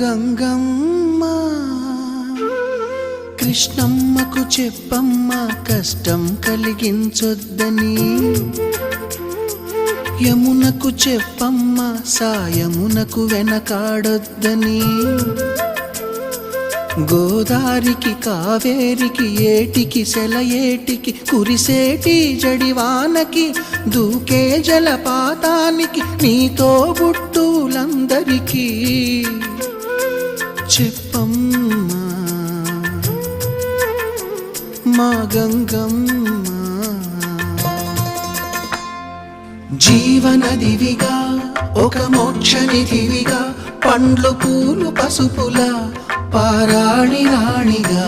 గంగమ్మ కృష్ణమ్మకు చెప్పమ్మ కష్టం కలిగించొద్దని, యమునకు చెప్పమ్మ సాయమునకు వెనకాడొద్దని, గోదారికి కావేరికి ఏటికి సెలయేటికి కురిసేటి జడివానకి దూకే జలపాతానికి నీతో బుట్టులందరికీ చెప్పమ్మా మా గంగమ్మ. జీవనదివిగా ఒక మోక్షనిధివిగా పండ్లు పూలు పసుపుల పారాణి రాణిగా